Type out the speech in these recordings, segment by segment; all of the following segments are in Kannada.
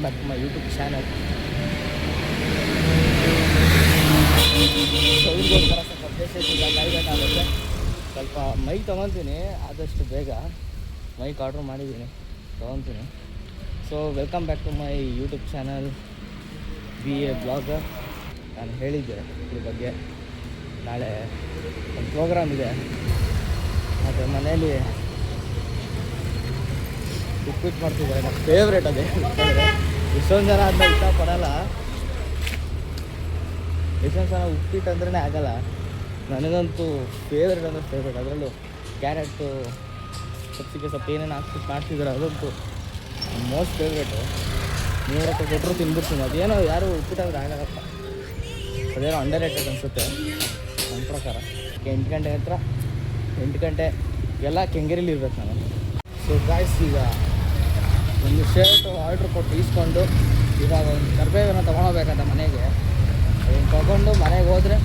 Back to my YouTube channel. So ಇವ್ರಿಗೋಸ್ಕರ ಸ್ವಲ್ಪ ಪ್ಲೇಸಸ್ ಈಗ ಕಾಯ್ಬೇಕಾಗುತ್ತೆ. ಸ್ವಲ್ಪ ಮೈಕ್ ತೊಗೊತೀನಿ ಆದಷ್ಟು ಬೇಗ. ಮೈಕ್ ಆರ್ಡ್ರ್ ಮಾಡಿದ್ದೀನಿ, ತೊಗೊತೀನಿ. So welcome back to my YouTube channel BA blogger. ನಾನು ಹೇಳಿದ್ದೆ ಇದ್ರ ಬಗ್ಗೆ. ನಾಳೆ ಒಂದು ಪ್ರೋಗ್ರಾಮ್ ಇದೆ, ಮತ್ತು ಮನೇಲಿ ಉಪ್ಪಿಟ್ಟು ಮಾಡ್ತಿದ್ದಾರೆ. ನನ್ನ ಫೇವ್ರೇಟ್ ಅದೇ. ಎಷ್ಟೊಂದು ಜನ ಅದನ್ನ ಇಷ್ಟಪಡಲ್ಲ, ಎಷ್ಟೊಂದು ಜನ ಉಪ್ಪಿಟ್ಟು ಅಂದ್ರೇ ಆಗಲ್ಲ. ನನಗಂತೂ ಫೇವ್ರೇಟ್ ಅಂದರೆ ಫೇವ್ರೇಟ್. ಅದರಲ್ಲೂ ಕ್ಯಾರೆಟು ಸಬ್ಸಿಗೆ ಸ್ವಲ್ಪ ಏನೇನು ಹಾಕ್ಬಿಟ್ಟು ಮಾಡ್ತಿದ್ದಾರೆ, ಅದಂತೂ ಮೋಸ್ಟ್ ಫೇವ್ರೇಟು. 100 ರೂಪಾಯಿ ಕೊಟ್ಟರು ತಿಂದ್ಬಿಡ್ತೀನಿ. ಅದೇನೋ ಯಾರು ಉಪ್ಪಿಟ್ಟಂದ್ರೆ ಆಗಲ್ಲಪ್ಪ, ಅದೇನೋ ಅಂಡರ್ ರೇಟೆಡ್ ಅನಿಸುತ್ತೆ ನನ್ನ ಪ್ರಕಾರ. 8 ಗಂಟೆ ಹತ್ರ 8 ಗಂಟೆ ಎಲ್ಲ ಕೆಂಗೇರಿಲಿ ಇರ್ಬೇಕು ನಾನು. ಸೊ ಗಾಯ್ಸ್, ಈಗ ಒಂದು ಶರ್ಟು ಆರ್ಡ್ರ್ ಕೊಟ್ಟು ಇಸ್ಕೊಂಡು ಇವಾಗ ಒಂದು ಕರ್ಬೇವನ್ನ ತೊಗೊಳಬೇಕಂತ ಮನೆಗೆ. ಅದನ್ನು ತೊಗೊಂಡು ಮನೆಗೆ ಹೋದರೆ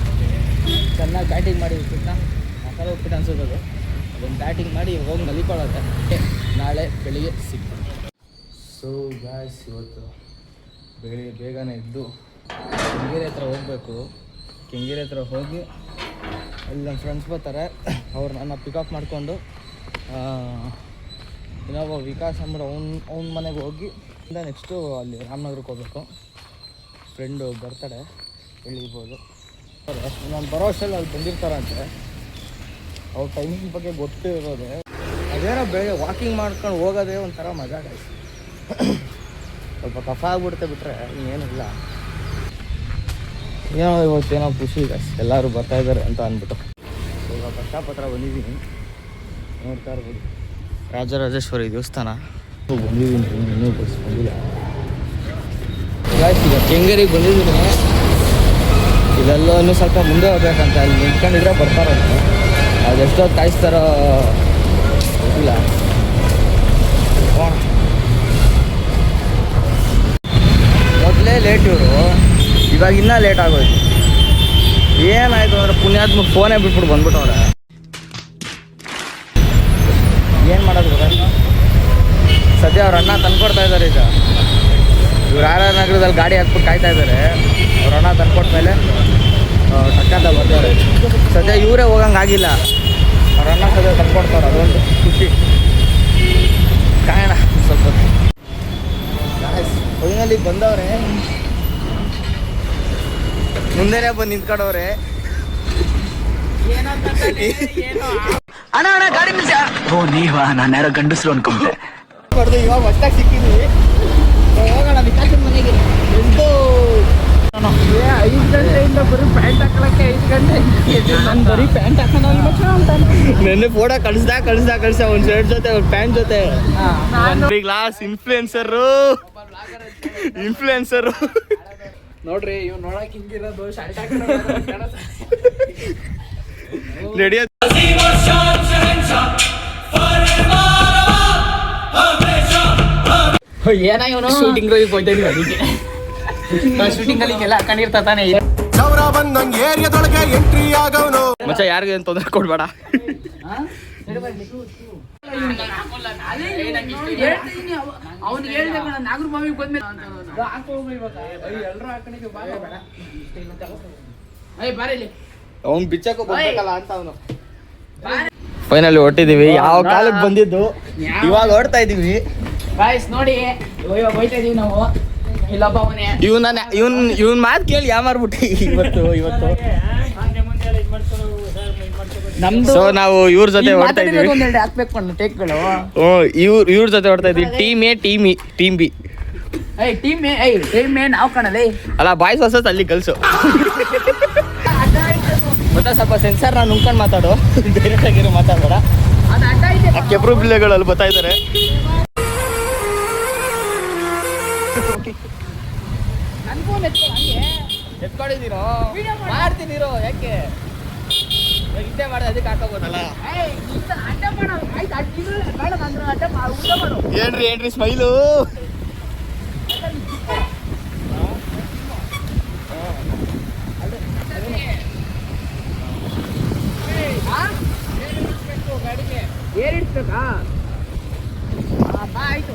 ಚೆನ್ನಾಗಿ ಬ್ಯಾಟಿಂಗ್ ಮಾಡಿ ಉಪ್ಪಿಟ್ಟನ್ನ, ಮಸಾಲೆ ಉಪ್ಪಿಟ್ಟು ಅನ್ಸೋದು. ಅದನ್ನು ಬ್ಯಾಟಿಂಗ್ ಮಾಡಿ ಹೋಗಿ ಮಲಿಕೊಳ್ಳೋದೆ. ನಾಳೆ ಬೆಳಿಗ್ಗೆ ಸಿಗ್ತೀನಿ. ಸೊ ಗಾಯ್ಸ್, ಇವತ್ತು ಬೆಳಿಗ್ಗೆ ಬೇಗನೆ ಎದ್ದು ಕೆಂಗೇರಿ ಹತ್ರ ಹೋಗಬೇಕು. ಕೆಂಗೇರಿ ಹತ್ರ ಹೋಗಿ ಅಲ್ಲಿ ನಮ್ಮ ಫ್ರೆಂಡ್ಸ್ ಬರ್ತಾರೆ, ಅವ್ರು ನನ್ನ ಪಿಕಪ್ ಮಾಡಿಕೊಂಡು ಇನ್ನೊಬ್ಬ ವಿಕಾಸ್ ಅಂದ್ಬಿಟ್ಟು ಅವ್ನ ಮನೆಗೆ ಹೋಗಿ ನೆಕ್ಸ್ಟು ಅಲ್ಲಿ ರಾಮನಗರಕ್ಕೆ ಹೋಗ್ಬೇಕು. ಫ್ರೆಂಡು ಬರ್ತಡೆ ಹೇಳಿರ್ಬೋದು. ನಾನು ಬರೋ ಅಷ್ಟಲ್ಲಿ ಅಲ್ಲಿ ಬಂದಿರ್ತಾರಂತೆ. ಅವ್ರ ಟೈಮಿಂಗ್ ಬಗ್ಗೆ ಗೊತ್ತೇ ಇರೋದೆ. ಅದೇನೋ ಬೆಳಗ್ಗೆ ವಾಕಿಂಗ್ ಮಾಡ್ಕೊಂಡು ಹೋಗೋದೇ ಒಂಥರ ಮಜಾ ಗಾಯ್ಸ್. ಸ್ವಲ್ಪ ಕಫ ಆಗ್ಬಿಡುತ್ತೆ, ಬಿಟ್ಟರೆ ಇನ್ನೇನಿಲ್ಲ. ಏನೋ ಇವತ್ತೇನೋ ಖುಷಿ ಗಾಯ್ಸ್, ಎಲ್ಲರೂ ಬರ್ತಾಯಿದ್ದಾರೆ ಅಂತ ಅಂದ್ಬಿಟ್ಟು. ಈಗ ಬಸ್ ಸ್ಟಾಪ್ ಹತ್ರ ಬಂದಿದ್ದೀನಿ, ನೋಡ್ತಾ ಇರ್ಬೋದು. ರಾಜರಾಜೇಶ್ವರಿ ದೇವಸ್ಥಾನ ಬಂದಿದ್ದೀನಿ, ಇನ್ನೂ ಬಸ್ ಬಂದಿಲ್ಲ ಗಾಯ್ಸ್. ಈಗ ಕೆಂಗೇರಿಗೆ ಬಂದಿದ್ದೀನಿ. ಇದೆಲ್ಲೋ ಇನ್ನೂ ಸ್ವಲ್ಪ ಮುಂದೆ ಹೋಗ್ಬೇಕಂತ, ಅಲ್ಲಿ ನಿಂತ್ಕೊಂಡಿದ್ರೆ ಬರ್ತಾರಂತೆ. ಅದೆಷ್ಟೊತ್ತು ಕಾಯಿಸ್ತಾರೋ ಗೊತ್ತಿಲ್ಲ. ಮೊದಲೇ ಲೇಟ್ ಇವರು, ಇವಾಗ ಇನ್ನೂ ಲೇಟ್ ಆಗೋಯ್ತು. ಏನಾಯಿತು ಅಂದರೆ ಪುಣ್ಯಾತ್ಮ ಫೋನೇ ಬಿಟ್ಬಿಟ್ಟು ಬಂದ್ಬಿಟ್ಟವ್ರೆ. ಏನು ಮಾಡೋದು ಗೊತ್ತಾ, ಸದ್ಯ ಅವ್ರ ಅಣ್ಣ ತಂದ್ಕೊಡ್ತಾ ಇದ್ದಾರೆ. ಈಗ ಇವ್ರು RR ನಗರದಲ್ಲಿ ಗಾಡಿ ಹಾಕ್ಬಿಟ್ಟು ಕಾಯ್ತಾ ಇದ್ದಾರೆ. ಅವ್ರ ಅಣ್ಣ ತಂದ್ಕೊಟ್ಮೇಲೆ ಟಕ್ಕಂತ ಬರ್ತಾರೆ. ಸದ್ಯ ಇವರೇ ಹೋಗಂಗಾಗಿಲ್ಲ, ಅವ್ರ ಅಣ್ಣ ಸದ್ಯ ತಂದ್ಕೊಡ್ತಾರೆ. ಅದೊಂದು ಖುಷಿ. ಕಾಯೋಣ ಸ್ವಲ್ಪ. ಫೈನಲಿ ಬಂದವ್ರೆ, ಮುಂದೆನೇ ಬಂದು ನಿಂತ್ಕೊಂಡವ್ರೆ. ಅಣ್ಣ ಅಣ್ಣ ಗಾಡಿ ನಿಲ್ಸ. ಓ ನೀವಾ, ನಾನು ಯಾರೋ ಗಂಡಸ್ರು ಅನ್ಕೊಂಡೆ. ಬರ್ದು ಇವಾಗ ಹೊಸ್ದಾಗಿ ಸಿಕ್ಕಿದ್ವಿ. ಹೋಗೋಣ ವಿಕಾಸನ ಮನೆಗೆ. ಎಂದು 5 ಗಂಟೆಯಿಂದ ಬರೀ ಪ್ಯಾಂಟ್ ಹಾಕೊಳಕ್ಕೆ 5 ಗಂಟೆ. ನಾನು ಬರೀ ಪ್ಯಾಂಟ್ ಹಾಕೋಣ ನೆನ್ನೆ ಫೋಟೋ ಕಳಿಸ್ದ ಒಂದು ಶರ್ಟ್ ಜೊತೆ ಒಂದು ಪ್ಯಾಂಟ್ ಜೊತೆ. ಗ್ಲಾಸ್ ಇನ್ಫ್ಲುಯೆನ್ಸರು ನೋಡ್ರಿ, ಇವ್ ನೋಡಕ್ ಹಿಂಗಿರೋದು ಶರ್ಟ್ ರೆಡಿ. ಏನ ಇವನು ಶೂಟಿಂಗ್ ಹೋಗ್ತಾ ಇದೀವಿ. ಅದಕ್ಕೆ ಶೂಟಿಂಗ್ ಅಲ್ಲಿ ಎಲ್ಲ ಹಾಕೊಂಡಿರ್ತಾ ತಾನೆ. ಮಚ್ಚ ಯಾರಿಗೆ ಏನು ತೊಂದರೆ ಕೊಡ್ಬೇಡ. ಅವ್ನಿಗೆ ಹೇಳ್ಬೇಕು, ನಾಗರ ಬಾವಿಗೆ ಬಂದ್ಮೇಲೆ ಅವ್ನು ಬಿಚ್ಚಕ್ಕೂ ಬರ್ಬೇಕಲ್ಲ ಅಂತ ಅವನು. ಫೈನಲಿ ಹೊರಟಿದೀವಿ. ಯಾವ ಕಾಲಕ್ಕೆ ಬಂದಿದ್ದು, ಇವಾಗ ಹೊರಡ್ತಾ ಇದೀವಿ ಗಾಯ್ಸ್. ನೋಡಿ ಇವಾಗ ಹೋಯ್ತಾ ಇದೀವಿ ನಾವು. ಇಲ್ಲೊಬ್ಬ ಅವನೇ, ಇವನ್ ಮಾತು ಕೇಳಿ ಯಾಮಾರ್ಬಿಟ್ಟು ಇವತ್ತು ನಮ್ದು. ಸೊ ನಾವು ಇವ್ರ ಜೊತೆ ಹೊರಡ್ತಾ ಇದೀವಿ. ಒಂದೆರಡು ಹಾಕ್ಬೇಕು ಟೇಕ್ಗಳು. ಇವ್ರ ಜೊತೆ ಹೊರಡ್ತಾ ಇದೀವಿ. Team A, team B. Team A ನಾವು ಕಾಣಲೇ ಅಲ್ಲ, ಬಾಯ್ಸ್ ವರ್ಸಸ್ ಅಲ್ಲಿ ಗರ್ಲ್ಸು. ಮತ್ತೆ ಸ್ವಲ್ಪ ಸೆನ್ಸರ್ ನಾನು ನುಂಗ್ಕೊಂಡು ಮಾತಾಡು, ಡೈರೆಕ್ಟ್ ಆಗಿರೋ ಮಾತಾಡಬೇಡ. ಕೆಬ್ರು ಬಿಲ್ಲೆಗಳಲ್ಲಿ ಬರ್ತಾ ಇದ್ದಾರೆ. ಎತ್ಕೊಂಡಿದ್ದೀರೋ ಮಾಡ್ತೀನಿರೋ, ಯಾಕೆ ಇದ್ದೇ ಮಾಡಿದೆ ಅದಕ್ಕೆ ಹಾಕೋಬೋದಲ್ಲ. ಏನ್ರಿ ಸ್ಮೈಲು. ಏರಿಡ್ಬೇಕಾ? ಆಯ್ತು.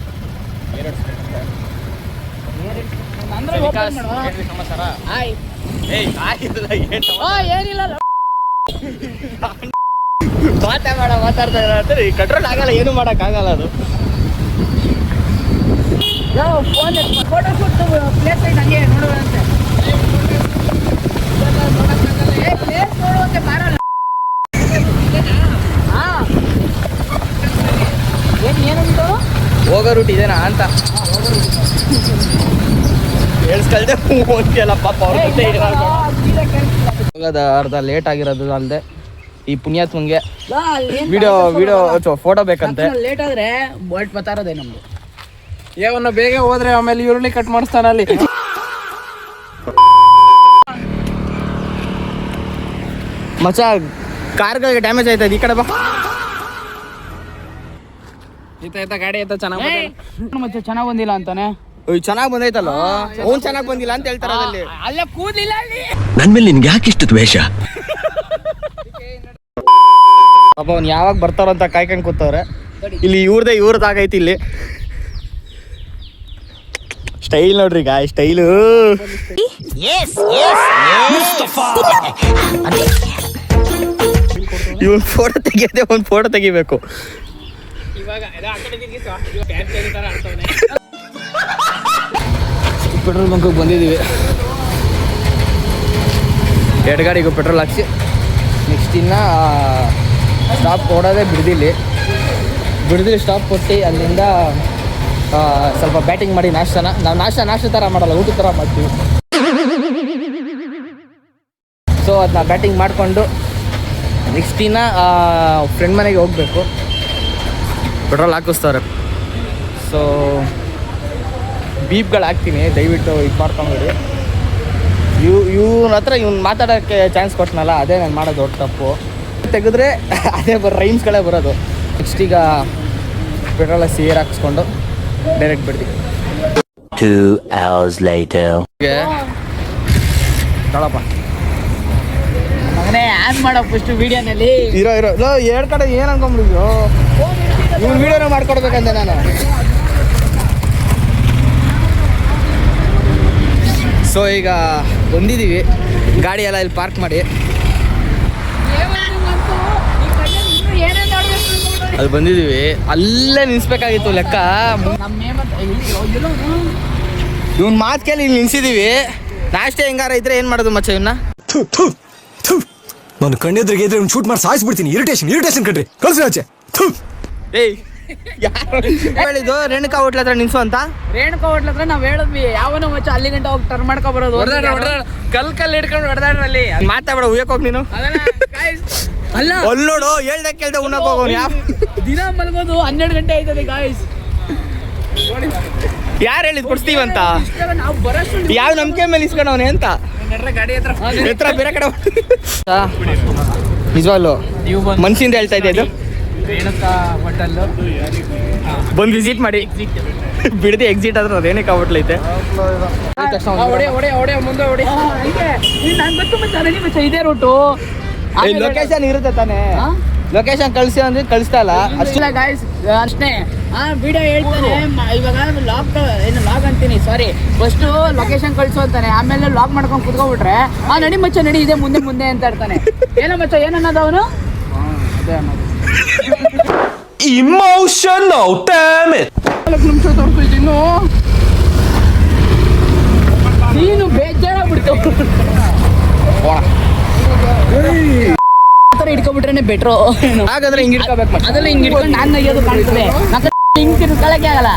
ಸಮಾಚಾರ ಹಾಯ್ ಏಯ್ ಆಗಿಲ್ಲ ಏನಿಲ್ಲ ಮಾತಾಡ್ತಾ ಇದ್ರೆ ಕಂಟ್ರೋಲ್ ಆಗಲ್ಲ, ಏನು ಮಾಡೋಕ್ಕಾಗಲ್ಲ ಅದು. ಫೋನ್ ಫೋಟೋ ಶೂಟ್ ಪ್ಲೇಸ್ ಐತೆ ಹಂಗೆ ನೋಡುವಂತೆ ಪ್ಲೇಸ್ ನೋಡುವಂತೆ ಬರಲ್ಲ. ಏನುಂಟು ಹೋಗೋ ರೂಟ್ ಇದೇನಾ ಅಂತ ಹೇಳ್ಸ್ಕಲ್ದೆ ಹೋಗ್ತಿಯಲ್ಲ ಪಾಪ ಅವ್ರ ಹೋಗೋದ ಅರ್ಧ ಲೇಟ್ ಆಗಿರೋದು ಅಲ್ಲದೆ ಈ ಪುಣ್ಯಾತ್ಮಂಗೆ ವಿಡಿಯೋ ಫೋಟೋ ಬೇಕಂತೆ. ಲೇಟ್ ಆದ್ರೆ ಬೋಲ್ಟ್ ಬತ್ತಾರದೆ ನಮ್ದು ಯಾವನ್ನ ಬೇಗ ಹೋದ್ರೆ ಆಮೇಲೆ ಈರುಳ್ಳಿ ಕಟ್ ಮಾಡಿಸ್ತಾನ ಅಲ್ಲಿ. ಮಚ್ಚ ಕಾರ್ಗಳಿಗೆ ಡ್ಯಾಮೇಜ್ ಆಯ್ತದ, ಈ ಕಡೆ ಬಾ. ಆಯ್ತಾ ಗಾಡಿ ಆಯ್ತಾ ಚೆನ್ನಾಗಿ ಮತ್ತೆ ಚೆನ್ನಾಗ್ ಬಂದಿಲ್ಲ ಅಂತಾನೆ. ಚೆನ್ನಾಗಿ ಬಂದೈತಲ್ಲ, ಅವ್ನು ಚೆನ್ನಾಗಿ ಬಂದಿಲ್ಲ ಅಂತ ಹೇಳ್ತಾರ ಅದಲ್ಲಿ. ಅಲ್ಲ ಕೂದಿಲ್ಲ ಅಲ್ಲಿ. ನನ್ ಮೇಲೆ ನಿನ್ಗೆ ಯಾಕೆ ಇಷ್ಟು ದ್ವೇಷ? ಪಾಪ ಅವ್ನು ಯಾವಾಗ ಬರ್ತಾರೋ ಅಂತ ಕಾಯ್ಕೊಂಡು ಕೂತವ್ರೆ. ಇಲ್ಲಿ ಇವ್ರದ್ದಾಗೈತಿ ಇಲ್ಲಿ ಸ್ಟೈಲ್ ನೋಡ್ರಿ ಗಾ, ಸ್ಟೈಲು. ಇವನ್ ಫೋಟೋ ತೆಗಿಯೋದೆ, ಒಂದು ಫೋಟೋ ತೆಗಿಬೇಕು. ಪೆಟ್ರೋಲ್ ಬಂಕ್ ಬಂದಿದ್ದೀವಿ. 2 ಗಾಡಿಗೂ ಪೆಟ್ರೋಲ್ ಹಾಕ್ಸಿ ನೆಕ್ಸ್ಟ್ ಇನ್ನು ಸ್ಟಾಪ್ ಕೊಡೋದೇ ಬಿಡ್ದಿಲ್ಲಿ ಸ್ಟಾಪ್ ಕೊಟ್ಟು ಅಲ್ಲಿಂದ ಸ್ವಲ್ಪ ಬ್ಯಾಟಿಂಗ್ ಮಾಡಿ ನಾಷ್ಟನ ನಾವು ನಾಷ್ಟ ಥರ ಮಾಡಲ್ಲ, ಊಟ ಥರ ಮಾಡ್ತೀವಿ. ಸೊ ಅದನ್ನ ಬ್ಯಾಟಿಂಗ್ ಮಾಡಿಕೊಂಡು ನೆಕ್ಸ್ಟ್ ಇನ್ನು ಫ್ರೆಂಡ್ ಮನೆಗೆ ಹೋಗಬೇಕು. ಪೆಟ್ರೋಲ್ ಹಾಕಿಸ್ತಾರೆ. ಸೊ ಬೀಪ್ಗಳು ಹಾಕ್ತೀನಿ, ದಯವಿಟ್ಟು ಇದು ಮಾಡ್ಕೊಂಬಿಡಿ. ಇವ್ನ ಹತ್ರ ಇವ್ನು ಮಾತಾಡೋಕ್ಕೆ ಚಾನ್ಸ್ ಕೊಟ್ಟನಲ್ಲ, ಅದೇ ನಾನು ಮಾಡೋದು ದೊಡ್ಡ ತಪ್ಪು. ತೆಗೆದ್ರೆ ಅದೇ ರೈಮ್ಸ್ಗಳೇ ಬರೋದು. ನೆಕ್ಸ್ಟ್ ಈಗ ಪೆಟ್ರೋಲ್ ಸೇರ್ ಹಾಕ್ಸ್ಕೊಂಡು ಡೈರೆಕ್ಟ್ ಬಿಡ್ತೀವಿ. 2 hours later. ನೋಡಪ್ಪ ಮಗನೇ ಆನ್ ಮಾಡೋ ಫಸ್ಟ್ ವಿಡಿಯೋನಲ್ಲಿ ಇರೋ 2 ಕಡೆ ಏನು ಅನ್ಕೊಂಬಿಡಿದ್ಯೋ, ಇವ್ನು ವಿಡಿಯೋನ ಮಾಡ್ಕೊಡ್ಬೇಕಂತೆ ನಾನು. ಸೊ ಈಗ ಬಂದಿದ್ದೀವಿ, ಗಾಡಿ ಎಲ್ಲ ಇಲ್ಲಿ ಪಾರ್ಕ್ ಮಾಡಿ ಅಲ್ಲಿ ಬಂದಿದ್ದೀವಿ. ಅಲ್ಲೇ ನಿಲ್ಸ್ಬೇಕಾಗಿತ್ತು ಲೆಕ್ಕ. ಇವ್ನ ಮಾತು ಕೇಳಿ ಇಲ್ಲಿ ನಿಲ್ಸಿದ್ದೀವಿ. ನಾಷ್ಟೇ ಹೆಂಗಾರ ಇದ್ರೆ ಏನು ಮಾಡೋದು ಮಚ್ಚ ಇವನ್ನ? ನಾನು ಕಣ್ಣೆದ್ರಿಗೆ ಇದ್ರೆ ಒಂದು ಶೂಟ್ ಮಾಡಿ ಸಾಯಿಸ್ಬಿಡ್ತೀನಿ. ಇರಿಟೇಷನ್ ಕಣ್ರಿ, ಕಳ್ಸಿ ಆಚೆ. ಏಯ್ ಯಾರು ಹೇಳಿದ್ದು ರೇಣುಕಾ ಹೋಟ್ಲ ಹತ್ರ ನಿಲ್ಸು ಅಂತ? ರೇಣುಕಾ ಹೋಟ್ಲ ಹತ್ರ ನಾವ್ ಹೇಳಿದ್ವಿ, ಯಾವನೋ ಮಚ್ಚ ಅಲ್ಲಿ ಗಂಟ ಹೋಗಿ ಟರ್ನ್ ಮಾಡ್ಕೊ ಬರೋದು. ಕಲ್ ಹಿಡ್ಕೊಂಡು ಹೊಡೆದಾಡ್ರಲ್ಲಿ ಮಾತಾಡ ಉಯ್ಯಕ್ ಹೋಗಿ ನೀನು. ಅಲ್ಲ ಅಲ್ಲಿ ನೋಡು, ಹೇಳ್ದೆ ಕೇಳ್ದೆ ಉಣ್ಣಕ್ ಹೋಗೋನು. ದಿನ ಮಲ್ಗೋದು 12 ಗಂಟೆ ಆಯ್ತದೆ ಗಾಯ್ಸ್. ಯಾರು ಹೇಳಿದ್ ಕೊಡ್ಸ್ತೀವಂತ? ನಾವು ಬರೋಷ್ಟು ಯಾವ ನಂಬಿಕೆ ಮೇಲೆ ಇಸ್ಕೊಂಡವನೇ ಅಂತ ಗಾಡಿ ಹತ್ರ ಬೇರೆ ಕಡೆ ನಿಜವಾಗ್ಲು ಮನ್ಸಿಂದ ಹೇಳ್ತಾ ಇದ್ದೆ. ಇದು ರೇಣುಕಾ ಹೋಟೆಲ್ ಬಂದು ವಿಸಿಟ್ ಮಾಡಿ. ಬಿಡದೆ ಎಕ್ಸಿಟ್ ಆದ್ರೆ ರೇಣುಕಾ ಹೋಟ್ಲ್ ಐತೆ. ಹೊಡೆ ಮುಂದೆ ಹೊಡೆ. ನಂಗೆ ಗೊತ್ತು ಮಚ್ಚ, ನನಗೆ ಮಚ್ಚ ಇದೇ ರೂಟು. ಲೊಕೇಶನ್ ಇರುತ್ತೆ ತಾನೇ, ಲೊಕೇಶನ್ ಕಳಿಸಿ ಅಂದ್ರೆ ಕಳಿಸ್ತಾ ಇಲ್ಲ ಅಷ್ಟಿಲ್ಲ ಗಾಯ್ಸ್, ಅಷ್ಟೇ. ವಿಡಿಯೋ ಹೇಳ್ತಾನೆ ಇವಾಗ ಲಾಗ್ ಅಂತೀನಿ, ಸಾರಿ, ಫಸ್ಟ್ ಲೊಕೇಶನ್ ಕಳ್ಸು ಅಂತಾನೆ, ಆಮೇಲೆ ಲಾಗ್ ಮಾಡ್ಕೊಂಡು ಕುತ್ಕೊಂಡ್ಬಿಟ್ರೆ ನಡಿ ಮಚ್ಚ ನಡಿ ಇದೆ ಮುಂದೆ ಅಂತ ಇರ್ತಾನೆ. ಏನೋ ಮಚ್ಚ ಏನನ್ನೋದು ಅವನು? Emotional, damn it. 4 ನಿಮಿಷ ತೋರಿಸ್ತು ಇನ್ನು, ನೀನು ಬೇಜಾರಾಗ್ಬಿಡ್ತು. ಹಿಡ್ಕೊಬಿಟ್ರೆ ಬೆಟ್ರು. ಹಾಗಾದ್ರೆ ಹಿಂಗ್ ಇಟ್ಕೋಬೇಕು. ಅದೆಲ್ಲ ಹಿಂಗ್ ಹಿಡ್ಕೊಂಡು ನಾನು ನಗಿಯೋದು ಕಾಣ್ತದೆ, ಹಿಂಗ್ ತಿರ್ಕೊಳ್ಳೋಕೆ ಆಗಲ್ಲ.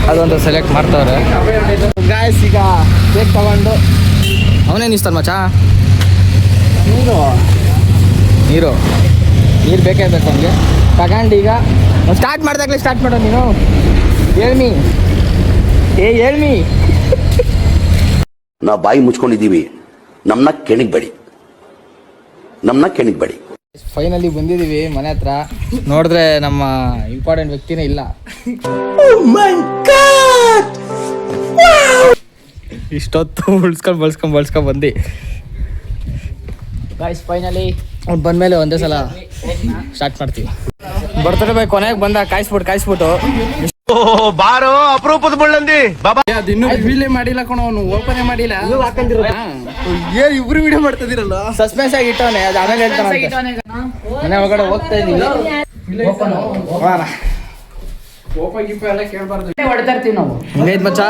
ಅದೊಂದು ಸೆಲೆಕ್ಟ್ ಮಾಡ್ತಾವ್ರೆ ಗಾಯ್ಸ್. ಈಗ ಕೇಕ್ ತಗೊಂಡು ಅವನೇ ನಿಸ್ತಾನೆ ಮಚ್ಚ. ನೀರು ಬೇಕೇ ಬೇಕು ಅವನಿಗೆ. ತಗೊಂಡು ಈಗ ಸ್ಟಾರ್ಟ್ ಮಾಡ್ದಾಗಲೇ ಸ್ಟಾರ್ಟ್ ಮಾಡೋ ನೀನು. ಹೇಳ್ಮಿ ನಾವು ಬಾಯಿ ಮುಚ್ಕೊಂಡಿದ್ದೀವಿ, ನಮ್ಮನ್ನ ಕೆಣಗಬೇಡಿ. ಫೈನಲಿ ಬಂದಿದ್ದೀವಿ ಮನೆ ಹತ್ರ. ನೋಡಿದ್ರೆ ನಮ್ಮ ಇಂಪಾರ್ಟೆಂಟ್ ವ್ಯಕ್ತಿನೇ ಇಲ್ಲ. ಇಷ್ಟೊತ್ತು ಬಳಸ್ಕೊಂಡು ಬಂದು ಗೈಸ್ ಫೈನಲಿ ಅವ್ನು ಬಂದಮೇಲೆ ಒಂದೇ ಸಲ ಸ್ಟಾರ್ಟ್ ಮಾಡ್ತೀವಿ. ಬರ್ತಡೇ ಬೈ ಕೊನೆಗೆ ಬಂದ ಕಾಯಿಸ್ಬಿಟ್ಟು ಬಾರೋ ಅಪರೂಪದ ಮುಳ್ಳಂದಿ ಬಾಬಾ. ಅದು ಇನ್ನೂ ರಿವೀಲೇ ಮಾಡಿಲ್ಲ ಕಣ, ಅವನು ಓಪನ್ ಮಾಡಿಲ್ಲ. ಇಬ್ರು ವಿಡಿಯೋ ಮಾಡ್ತಿದ್ದೀರಲ್ಲ, ಸಸ್ಪೆನ್ಸ್ ಆಗಿ ಇಟ್ಟವನೆ, ಅದು ಆಮೇಲೆ ಹೇಳ್ತಾನೆ. ಮನೆ ಒಳಗಡೆ ಹೋಗ್ತಾ ಇದ್ದೀವಿ. ಓಪನ್ ಗಿಪ್ಪ ಎಲ್ಲ ಕೇಳಬಾರ್ದು, ಹೊಡ್ತಾ ಇರ್ತೀವಿ ನಾವು. ಹಂಗೈತ್ ಮಚ್ಚ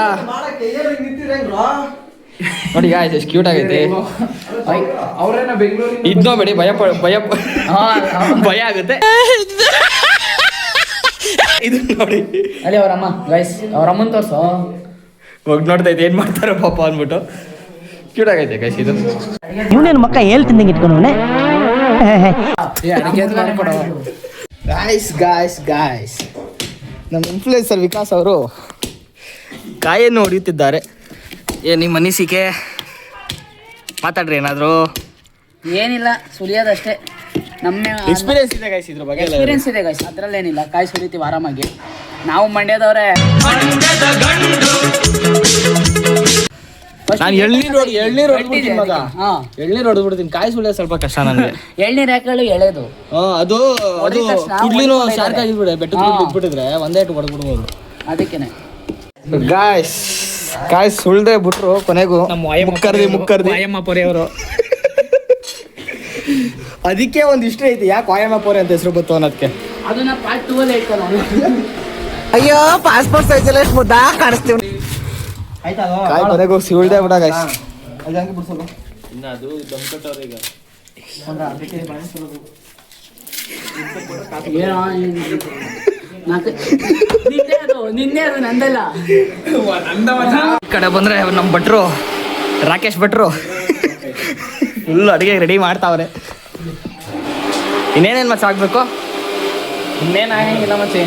ನೋಡಿ ಗಾಯ್ಸ್ ಎಷ್ಟು ಕ್ಯೂಟ್ ಆಗೈತೆ. ಅವ್ರೇನ ಬೆಂಗಳೂರಿನ ಇದ್ನೋ ಬೇಡಿ ಭಯ ಆಗುತ್ತೆ. ಇದು ನೋಡಿ ಅಲ್ಲಿ ಅವ್ರಮ್ಮ ಗೈಸ್, ಅವ್ರಮ್ಮನ್ ತೋರ್ಸು. ಹೋಗಿ ನೋಡ್ತಾ ಇದ್ದೆ ಏನ್ ಮಾಡ್ತಾರೋ ಪಾಪ ಅಂದ್ಬಿಟ್ಟು. ಕ್ಯೂಟ್ ಆಗೈತೆ ಗೈಸ್ ಇದು. ಇವನೇನು ಮಕ್ಕ ಹೇಳ್ತಿದ್ದಂಗೆ ಇಟ್ಕೊಂಡವನೆ. ಗಾಯ್ಸ್ ನಮ್ಮ ಇನ್ಫ್ಲುಯೆನ್ಸರ್ ವಿಕಾಸ್ ಅವರು ಕಾಯನ್ನು ಹೊಡೆಯುತ್ತಿದ್ದಾರೆ. ನಿಮ್ಮ ಅನಿಸಿಕೆ ಮಾತಾಡ್ರಿ ಏನಾದ್ರು. ಏನಿಲ್ಲ, ಸುಲಿಯೋದಷ್ಟೇ. ನಮ್ಮ ಎಕ್ಸ್ಪೀರಿಯನ್ಸ್ ಇದೆ ಗೈಸ್ ಇದ್ರ ಬಗ್ಗೆ. ಎಕ್ಸ್ಪೀರಿಯನ್ಸ್ ಇದೆ ಗೈಸ್, ಅದ್ರಲ್ಲೇನಿಲ್ಲ. ಕಾಯಿ ಸುಲಿತೀವಿ ಆರಾಮಾಗಿ. ನಾವು ಮಂಡ್ಯದವ್ರೆ. ನಾನು ಎಳ್ನೀರು ಹೊಡೆದ್ಬಿಡ್ತೀನಿ ಮಗ. ಎಳ್ನೀರು ಹೊಡೆದ್ಬಿಡ್ತೀನಿ, ಕಾಯಿ ಸುಳಿಯೋದು ಸ್ವಲ್ಪ ಕಷ್ಟ ನನಗೆ. ಎಳ್ನೀರು ಹಾಕಲು ಎಳೆದು ಅದು ಹೊಡೆದ ತಕ್ಷಣ ಕುಡ್ಲಿನೂ ಹೊಡ್ಕೊಂಡೇ ಶಾರ್ಕ್ ಆಗಿಬಿಡೆ, ಬೆಟ್ಟದ ಬಿಟ್ಬಿಟ್ಟಿದ್ರೆ ಒಂದೇ ಇಟ್ಟು ಹೊಡೆದ್ಬಿಡ್ಬೋದು. ಅದಕ್ಕೇನೆ ಗಾಯ್ಸ್ ಕಾಯಿ ಸುಳ್ದೆ ಬಿಟ್ರು ಕೊನೆಗೂ ಮುಕ್ಕರ್ದಿ ಅಯ್ಯಮ್ಮ ಪೊರೆಯವರು. ಅದಕ್ಕೆ ಒಂದು ಇಷ್ಟ ಐತಿ, ಯಾಕೆ ವಾಯಮ್ಮ ಪೋರೆ ಅಂತ ಹೆಸರು ಬಂತು ಅನ್ನೋದಕ್ಕೆ. ಅದನ್ನ ಪಾರ್ಟ್ 2 ಅಲ್ಲಿ ಇಟ್ಕೊಂಡು ಅಯ್ಯೋ ಪಾಸ್ಪೋರ್ಟ್ ಸೈಜ್ ಎಲ್ಲ ಎಷ್ಟು ಮುದ್ದಾ ಕಾಣಿಸ್ತೀವಿ. ಕಾಯಿ ಕೊನೆಗೂ ಸುಳ್ದೆ ಬಿಡ ಗಾಯ್ಸ್. ನಿನ್ನೆ ಅದು ನಂದಲ್ಲ. ಈ ಕಡೆ ಬಂದ್ರೆ ನಮ್ಮ ಭಟ್ರು ರಾಕೇಶ್ ಭಟ್ರು ಫುಲ್ ಅಡುಗೆ ರೆಡಿ ಮಾಡ್ತಾವ್ರೆ. ಇನ್ನೇನೇನು ಮಚ್ಚ ಆಗ್ಬೇಕು? ಇನ್ನೇನು ಆಗಂಗಿಲ್ಲ ಮತ್ತೆ,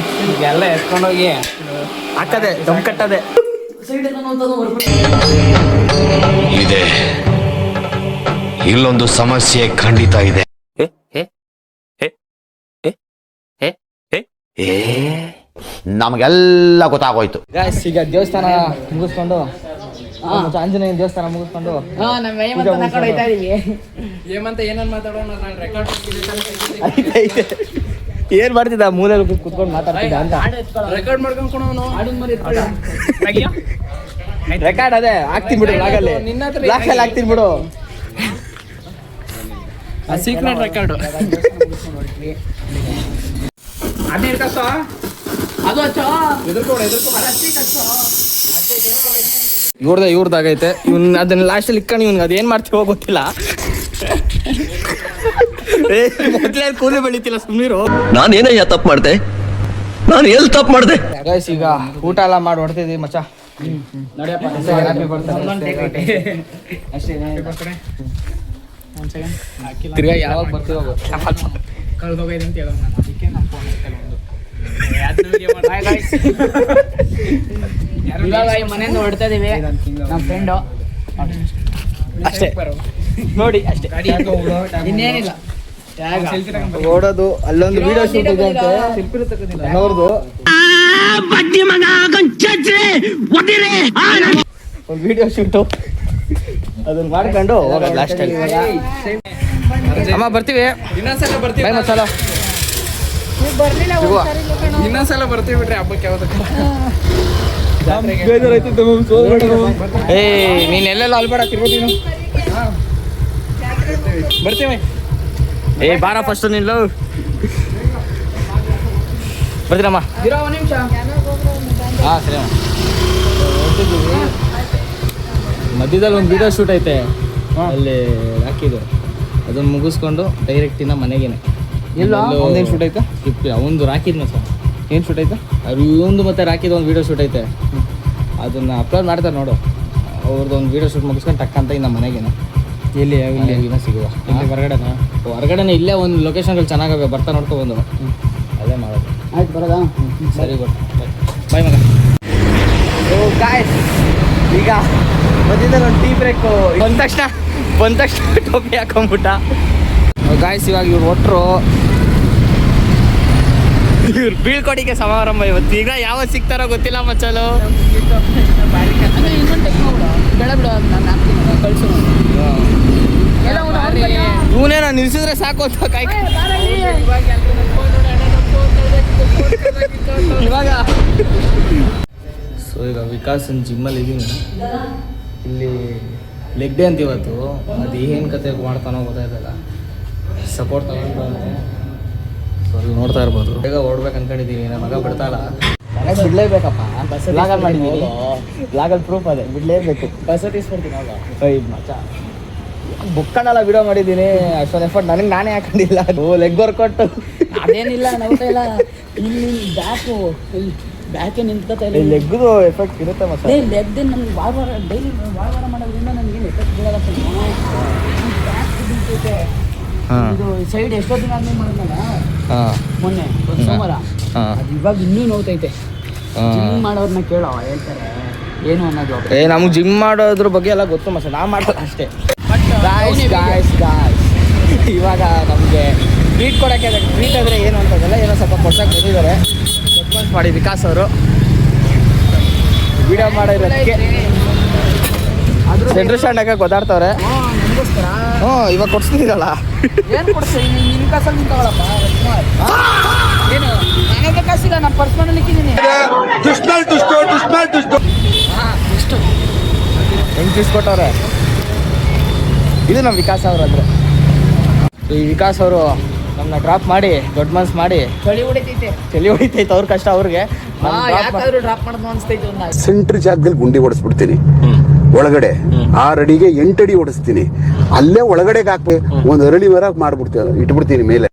ಎಲ್ಲ ಎತ್ಕೊಂಡೋಗಿ ಹಾಕದೆ ದಮ್ ಕಟ್ಟದೆ. ಇದೆ ಇಲ್ಲೊಂದು ಸಮಸ್ಯೆ ಖಂಡಿತ ಇದೆ. ನಮಗೆಲ್ಲ ಗೊತ್ತಾಗೋಯ್ತು. ಗಾಯ್ಸ್ ಈಗ ದೇವಸ್ಥಾನ ಮುಗಿಸ್ಕೊಂಡು ಆಂಜನೇಯ ದೇವಸ್ಥಾನ ಮುಗಿಸ್ಕೊಂಡು ನಮ್ಮ ಅಯ್ಯಮ್ಮ ಕಡೆ ಹೋಯ್ತಾ ಇದೀವಿ. ಏಮಂತ ಏನನ್ ಮಾತಾಡೋಣ, ನಾನು ರೆಕಾರ್ಡ್ ಏನ್ ಮಾಡ್ತಿದ್ದ ಮೂಲೆಯಲ್ಲಿ ಕುತ್ಕೊಂಡು ಮಾತಾಡ್ತಿದ್ದ ಅಂತ. ರೆಕಾರ್ಡ್ ಮಾಡ್ಕೊಂಡು ಕೊಡೋನು. ರೆಕಾರ್ಡ್ ಅದೇ ಹಾಕ್ತೀನಿ ಬಿಡು, ಲಾಗಲ್ಲಿ ನಿನ್ನ ಹತ್ರ ಲಾಗಲ್ಲಿ ಹಾಕ್ತೀನಿ ಬಿಡು. ಸೀಕ್ರೆಟ್ ರೆಕಾರ್ಡ್ ಅದೇ ಇರ್ಕಸ ಅದು ಹಚ್ಚೋ. ಇವ್ರದಾಗೈತೆ. ಇವ್ನ ಅದನ್ನ ಲಾಸ್ಟಲ್ಲಿ ಇಕ್ಕೊಂಡು ಇವ್ನಿಗೆ ಅದೇನ್ ಮಾಡ್ತೀವೋ ಗೊತ್ತಿಲ್ಲ. ಮೊದಲೇ ಕೂಲಿ ಬೆಳಿತಿಲ್ಲ, ಸುಮ್ಮನಿರು. ನಾನೇನಯ್ಯ ತಪ್ಪು ಮಾಡ್ದೆ, ನಾನು ಎಲ್ಲಿ ತಪ್ಪು ಮಾಡ್ದೆ? ಗೈಸ್ ಈಗ ಊಟ ಎಲ್ಲ ಮಾಡಿ ಹೊಡ್ತಿದ್ವಿ ಮಚ್ಚ. ತಿರ್ಗಾ ಯಾವಾಗ ಬರ್ತೀವೋ ಕಳ್ದೋಗೈತೆ ಅಂತ ಹೇಳೋಣ, ಅದಕ್ಕೆ ನಮ್ಮ ಫೋನ್ ಐತಲ್ಲ ಒಂದು. ಇವಾಗ ಈ ಮನೆಯಿಂದ ಹೊಡ್ತಾ ಇದೀವಿ. ನಮ್ಮ ಫ್ರೆಂಡು ಅಷ್ಟೇ ನೋಡಿ, ಅಷ್ಟೇ ಇನ್ನೇನಿಲ್ಲ. ಓಡೋದು. ಅಲ್ಲೊಂದು ವಿಡಿಯೋ ಶೂಟ್ ಇದೆ ಅಂತೆ ಅವ್ರದ್ದು. ಒಂದು ವಿಡಿಯೋ ಶೂಟು ಅದನ್ನ ಮಾಡ್ಕೊಂಡು ಹೋಗೋದು ಲಾಸ್ಟ್ ಅಲ್ಲಿ. ಅಮ್ಮ ಬರ್ತೀವಿ, ಇನ್ನೊಂದ್ಸಲ ಬರ್ತೀವಿ, ಬೈ ಮಸಾಲ ಇನ್ನೊಂದ್ಸಲ ಬರ್ತೀವಿ ಬಿಡ್ರಿ ಹಬ್ಬಕ್ಕೆ ಯಾವ್ದಕ್ಕೆ. ಏ ನೀನ್ ಎಲ್ಲೆಲ್ಲ ಅಲ್ಬೇಡ, ತಿರ್ಬೋದು ನೀನು. ಬರ್ತೀವಿ. ಏ ಬಾರ ಫಸ್ಟ್ ನಿಲ್ಲು. ಬರ್ತೀರಮ್ಮ? ಇರೋ ಒಂದು ನಿಮಿಷ. ಹಾಂ ಸರಿ ಅಮ್ಮ. ಮಧ್ಯದಲ್ಲಿ ಒಂದು ವಿಡಿಯೋ ಶೂಟ್ ಐತೆ ಅಲ್ಲಿ ಹಾಕಿದ್ದು, ಅದನ್ನ ಮುಗಿಸ್ಕೊಂಡು ಡೈರೆಕ್ಟ್ ಇನ್ನ ಮನೆಗೇನೆ. ಇಲ್ಲ ಒಂದೇನು ಶೂಟ್ ಐತೆ ಅವಂದು ರಾಕಿದ್ನ ಸರ್. ಏನು ಶೂಟ್ ಐತೆ? ಅದು ಇವಂದು ಮತ್ತೆ ರಾಕಿದ ಒಂದು ವಿಡಿಯೋ ಶೂಟ್ ಐತೆ, ಅದನ್ನ ಅಪ್ಲೋಡ್ ಮಾಡ್ತಾರೆ ನೋಡು. ಅವ್ರದ್ದು ಒಂದು ವಿಡಿಯೋ ಶೂಟ್ ಮುಗಿಸ್ಕೊಂಡು ಟಕ್ಕಂತ ಇನ್ನು ಮನೆಗೇನೆ. ಇಲ್ಲಿ ಇನ್ನೂ ಸಿಗುವ ಇಲ್ಲಿ ಹೊರಗಡೆನೇ ಇಲ್ಲೇ ಒಂದು ಲೊಕೇಶನ್ಗಳು ಚೆನ್ನಾಗವೆ, ಬರ್ತಾ ನೋಡ್ಕೊಬಂದು ಅದೇ ಮಾಡೋದು. ಆಯ್ತು ಬರೋದಾ? ಸರಿ ಗೊತ್ತು, ಬಾಯ್ ಮಗ. ಗಾಯ್ಸ್ ಈಗ ಮಧ್ಯದಲ್ಲಿ ಒಂದು ಟೀ ಬ್ರೇಕು ಬಂದ ತಕ್ಷಣ ಟೋಪಿ ಹಾಕೊಂಬಿಟ್ಟ ಗಾಯ್ಸ್. ಇವಾಗ ಇವ್ರು ಒಟ್ಟರು ಇವ್ರು ಬೀಳ್ಕೊಡಿಗೆ ಸಮಾರಂಭ ಇವತ್ತು. ಈಗ ಯಾವತ್ತು ಸಿಗ್ತಾರೋ ಗೊತ್ತಿಲ್ಲ ಮಚ್ಚಲು. ಇನ್ನೊಂದು ಟೆಕ್ನೋ ಬೇಡ ಬಿಡು ನಾನು ಹಾಕ್ತೀನಿ ಕಳ್ಸು ಎಲ್ಲ ಒಂದು ಅವ್ರಿಗೆ ಇವನೇ ನಾನು ನಿಲ್ಸಿದ್ರೆ ಸಾಕು ಅಂತ ಇವಾಗ ಸೊ ಈಗ ವಿಕಾಸನ್ ಜಿಮ್ಮಲ್ಲಿ ಇದ್ದೀನಿ. ಇಲ್ಲಿ ಲೆಗ್ ಡೇ ಅಂತ ಇವತ್ತು. ಅದು ಏನು ಕತೆ ಮಾಡ್ತಾನೋ ಗೊತ್ತಾಯ್ತಲ್ಲ. ಸಪೋರ್ಟ್ ತಗೊಂಡು ಸೊ ಅಲ್ಲಿ ನೋಡ್ತಾ ಇರ್ಬೋದು. ಬೇಗ ಓಡ್ಬೇಕು ಅನ್ಕೊಂಡಿದ್ದೀನಿ. ನನ್ನ ಮಗ ಬಿಡ್ತಾ ಇಲ್ಲ. ನನಗೆ ಬಿಡಲೇಬೇಕಪ್ಪ. ಬ್ಲಾಗಲ್ಲಿ ಮಾಡಿದ್ದೀನಿ. ಬ್ಲಾಗಲ್ಲಿ ಪ್ರೂಫ್ ಅದೇ ಬಿಡಲೇಬೇಕು. ಬಸ್ ತೀಸ್ಕೊಡ್ತೀನಿ ಅವಾಗ. ಮಚ್ಚ ಬುಕ್ಕಣ್ಣೆಲ್ಲ ವಿಡಿಯೋ ಮಾಡಿದ್ದೀನಿ. ಅಷ್ಟೊಂದು ಎಫರ್ಟ್ ನನಗೆ ನಾನೇ ಹಾಕೊಂಡಿಲ್ಲ. ಲೆಗ್ ವರ್ಕೌಟ್ ಅದೇನಿಲ್ಲ ನೌತಾ ಇಲ್ಲ. ಇಲ್ಲಿ ಬ್ಯಾಕು ಬ್ಯಾಕೆ ನಿಂತ್ಕೊತಾ ಇಲ್ಲ. ಲೆಗ್ದು ಎಫೆಕ್ಟ್ ಇರುತ್ತೆ ಮತ್ತೆ. ಲೆಗ್ ನಮ್ಗೆ ವಾರ ಡೈಲಿ ವಾರ ಮಾಡೋದ್ರಿಂದ ನನಗೇನು ಎಫೆಕ್ಟ್ ಬೀಳಲ್ಲ. ಬ್ಯಾಕ್ ನಿಂತೈತೆ. ಇದು ಸೈಡ್ ಎಷ್ಟೋ ದಿನ ಆದ್ಮೇಲೆ ಮಾಡಿದ್ನಲ್ಲ ಮೊನ್ನೆ ಸೋಮವಾರ, ಅದು ಇವಾಗ ಇನ್ನೂ ನೋವ್ತೈತೆ. ಜಿಮ್ ಮಾಡೋರ್ನ ಕೇಳೋ ಹೇಳ್ತಾರೆ ಏನು ಅನ್ನೋದು. ನಮ್ಗೆ ಜಿಮ್ ಮಾಡೋದ್ರ ಬಗ್ಗೆ ಎಲ್ಲ ಗೊತ್ತು ಮಸ. ನಾವು ಮಾಡ್ತಾರೆ ಅಷ್ಟೇ. ಗಾಯ್ಸ್ ಇವಾಗ ನಮಗೆ ಟ್ರೀಟ್ ಕೊಡೋಕ್ಕೆ ಟ್ರೀಟ್ ಅಂದರೆ ಏನು ಅಂತದಲ್ಲ ಏನೋ ಸ್ವಲ್ಪ ಕೊಡ್ಸಕ್ಕೆ ಬಂದಿದ್ದಾರೆ. ರೆಸ್ಪಾನ್ಸ್ ಮಾಡಿ ವಿಕಾಸ್ ಅವರು ವಿಡಿಯೋ ಮಾಡೋದಕ್ಕೆ ಸೆಂಟ್ರ್ ಸ್ಟ್ಯಾಂಡ್ ಹಾಕಕ್ಕೆ ಗೊತ್ತಾಡ್ತವ್ರೆ. ನನಗೋಸ್ಕರ ಇವಾಗ ಕೊಡ್ಸ್ತಿದ್ದೀರಲ್ಲ ಏನು ಕೊಡ್ತೀನಿ ನಿನ್ನ ಕಾಸಲ್ಲಿ ನಿಂತ ತಗೊಳಪ್ಪ ಕುಮಾರ್. ಏನು ನನಗೆ ಕಾಸಿಲ್ಲ, ನಾನು ಪರ್ಸ್ನಲ್ ಇಕ್ಕಿದ್ದೀನಿ. ಎಷ್ಟು ಹೆಂಗೆ ತಿಳಿಸ್ಕೊಟ್ಟವ್ರೆ. ಇದು ನಮ್ಮ ವಿಕಾಸ್ ಅವರು ಅಂದರೆ. ಈ ವಿಕಾಸ್ ಅವರು ನಮ್ಮನ್ನ ಡ್ರಾಪ್ ಮಾಡಿ ದೊಡ್ಡ ಮನ್ಸು ಮಾಡಿ ಚಳಿ ಹೊಡಿತೈತೆ. ತಲೆ ಹೊಡಿತೈತೆ. ಅವ್ರ ಕಷ್ಟ ಅವ್ರಿಗೆ. ಯಾಕಾದ್ರೂ ಡ್ರಾಪ್ ಮಾಡೋದು ಅನ್ಸ್ತೈತೆ. ಒಂದು ಸೆಂಟ್ರ್ ಜಾಗದಲ್ಲಿ ಗುಂಡಿ ಹೊಡೆಸ್ಬಿಡ್ತೀನಿ. ಒಳಗಡೆ 6 ಅಡಿಗೆ 8 ಅಡಿ ಹೊಡಿಸ್ತೀನಿ. ಅಲ್ಲೇ ಒಳಗಡೆಗೆ ಹಾಕಿ ಒಂದು ಅರಳಿ ಮರ ಮಾಡ್ಬಿಡ್ತೀನಿ, ಇಟ್ಬಿಡ್ತೀನಿ ಮೇಲೆ.